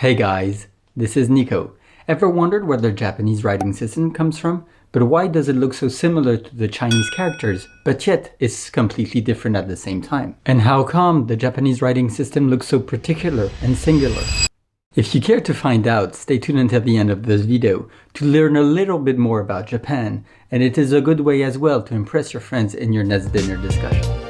Hey guys, this is Nico. Ever wondered where the Japanese writing system comes from? But why does it look so similar to the Chinese characters, but yet is completely different at the same time? And how come the Japanese writing system looks so particular and singular? If you care to find out, stay tuned until the end of this video to learn a little bit more about Japan, and it is a good way as well to impress your friends in your next dinner discussion.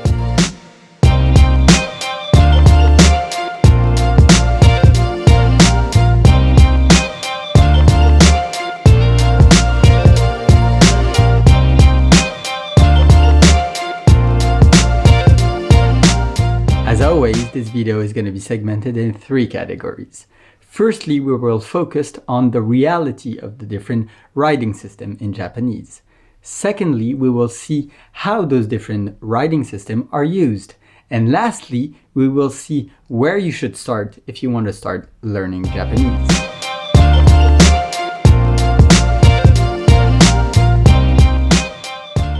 As always, this video is going to be segmented in 3 categories. Firstly, we will focus on the reality of the different writing systems in Japanese. Secondly, we will see how those different writing systems are used. And lastly, we will see where you should start if you want to start learning Japanese.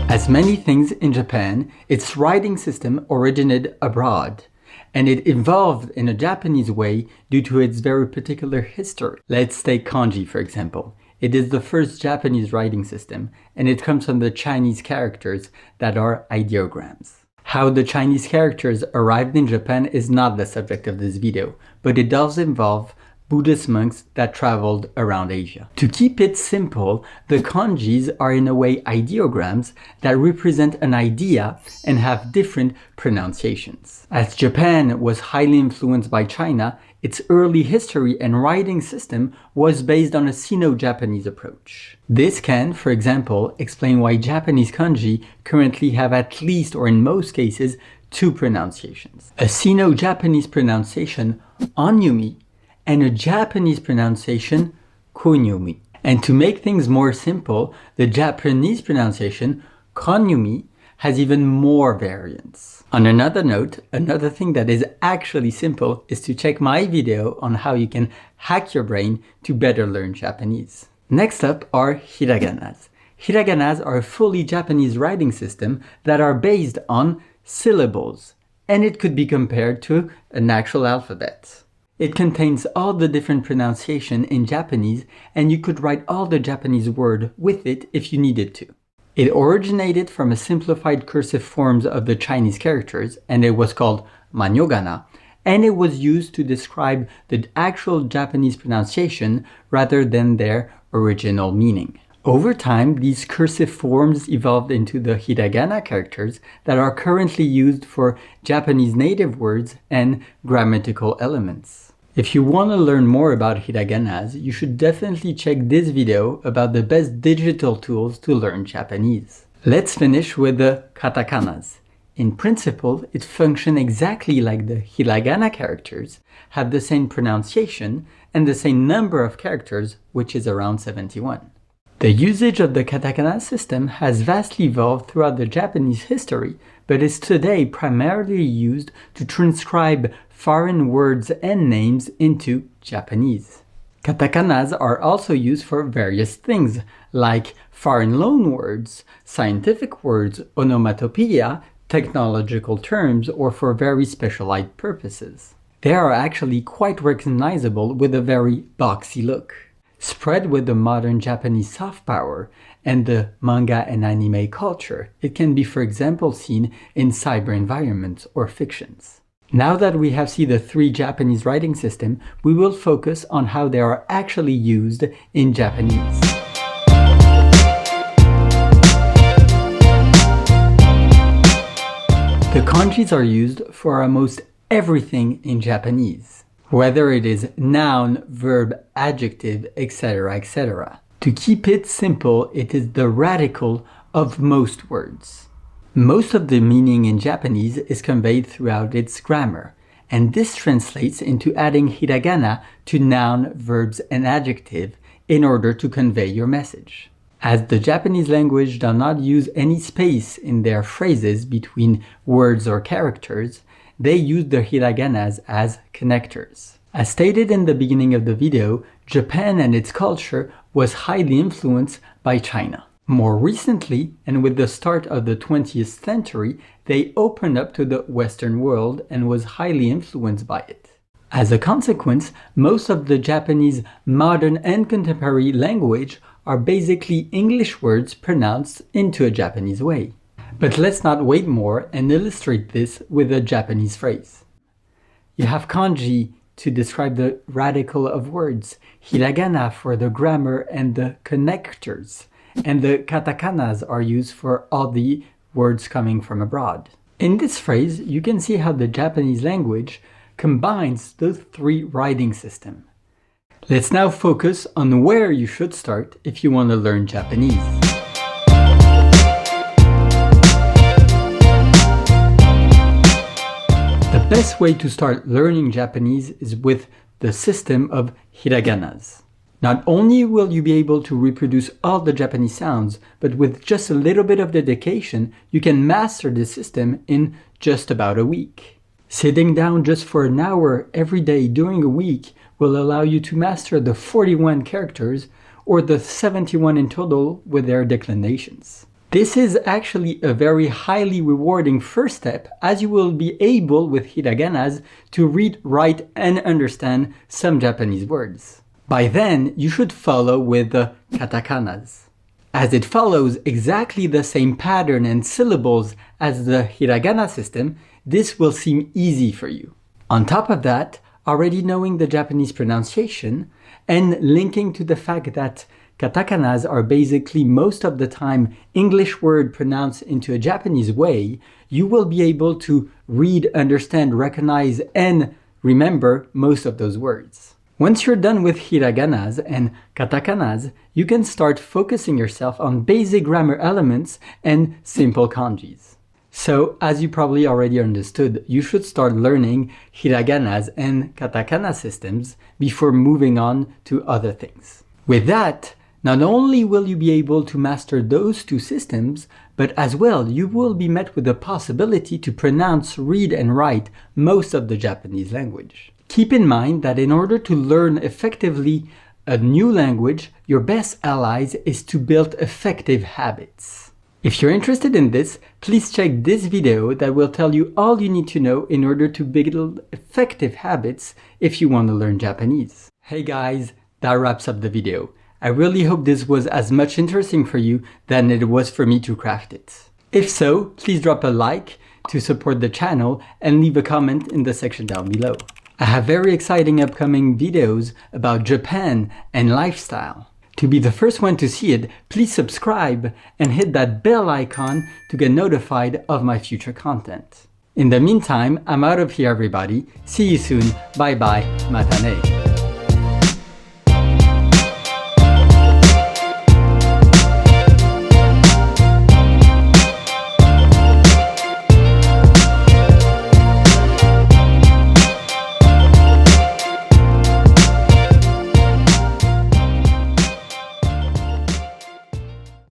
As many things in Japan, its writing system originated abroad, and it evolved in a Japanese way due to its very particular history. Let's take Kanji, for example. It is the first Japanese writing system, and it comes from the Chinese characters that are ideograms. How the Chinese characters arrived in Japan is not the subject of this video, but it does involve Buddhist monks that traveled around Asia. To keep it simple, the kanjis are in a way ideograms that represent an idea and have different pronunciations. As Japan was highly influenced by China, its early history and writing system was based on a Sino-Japanese approach. This can, for example, explain why Japanese kanji currently have at least, or in most cases, 2 pronunciations. A Sino-Japanese pronunciation, onyumi, and a Japanese pronunciation, konyumi. And to make things more simple, the Japanese pronunciation, konyumi, has even more variants. On another note, another thing that is actually simple is to check my video on how you can hack your brain to better learn Japanese. Next up are hiraganas. Hiraganas are a fully Japanese writing system that are based on syllables, and it could be compared to an actual alphabet. It contains all the different pronunciation in Japanese, and you could write all the Japanese word with it if you needed to. It originated from a simplified cursive forms of the Chinese characters, and it was called manyogana, and it was used to describe the actual Japanese pronunciation rather than their original meaning. Over time, these cursive forms evolved into the hiragana characters that are currently used for Japanese native words and grammatical elements. If you want to learn more about hiraganas, you should definitely check this video about the best digital tools to learn Japanese. Let's finish with the katakanas. In principle, it functions exactly like the hiragana characters, have the same pronunciation, and the same number of characters, which is around 71. The usage of the katakana system has vastly evolved throughout the Japanese history, but is today primarily used to transcribe foreign words and names into Japanese. Katakanas are also used for various things, like foreign loanwords, scientific words, onomatopoeia, technological terms, or for very specialized purposes. They are actually quite recognizable with a very boxy look. Spread with the modern Japanese soft power and the manga and anime culture, it can be, for example, seen in cyber environments or fictions. Now that we have seen the 3 Japanese writing systems, we will focus on how they are actually used in Japanese. The kanjis are used for almost everything in Japanese, whether it is noun, verb, adjective, etc., etc. To keep it simple, it is the radical of most words. Most of the meaning in Japanese is conveyed throughout its grammar, and this translates into adding hiragana to noun, verbs, and adjective in order to convey your message. As the Japanese language does not use any space in their phrases between words or characters, they use the hiraganas as connectors. As stated in the beginning of the video, Japan and its culture was highly influenced by China. More recently, and with the start of the 20th century, they opened up to the Western world and was highly influenced by it. As a consequence, most of the Japanese modern and contemporary language are basically English words pronounced into a Japanese way. But let's not wait more and illustrate this with a Japanese phrase. You have kanji to describe the radical of words, hiragana for the grammar and the connectors, and the katakanas are used for all the words coming from abroad. In this phrase, you can see how the Japanese language combines those three writing systems. Let's now focus on where you should start if you want to learn Japanese. The best way to start learning Japanese is with the system of hiraganas. Not only will you be able to reproduce all the Japanese sounds, but with just a little bit of dedication, you can master this system in just about a week. Sitting down just for an hour every day during a week will allow you to master the 41 characters or the 71 in total with their declinations. This is actually a very highly rewarding first step, as you will be able with hiraganas to read, write, and understand some Japanese words. By then, you should follow with the katakanas. As it follows exactly the same pattern and syllables as the hiragana system, this will seem easy for you. On top of that, already knowing the Japanese pronunciation and linking to the fact that katakanas are basically most of the time English word pronounced into a Japanese way, you will be able to read, understand, recognize, and remember most of those words. Once you're done with hiraganas and katakanas, you can start focusing yourself on basic grammar elements and simple kanjis. So, as you probably already understood, you should start learning hiraganas and katakana systems before moving on to other things. With that, not only will you be able to master those two systems, but as well you will be met with the possibility to pronounce, read, and write most of the Japanese language. Keep in mind that in order to learn effectively a new language, your best allies is to build effective habits. If you're interested in this, please check this video that will tell you all you need to know in order to build effective habits if you want to learn Japanese. Hey guys, that wraps up the video. I really hope this was as much interesting for you than it was for me to craft it. If so, please drop a like to support the channel and leave a comment in the section down below. I have very exciting upcoming videos about Japan and lifestyle. To be the first one to see it, please subscribe and hit that bell icon to get notified of my future content. In the meantime, I'm out of here everybody. See you soon. Bye bye. Matane.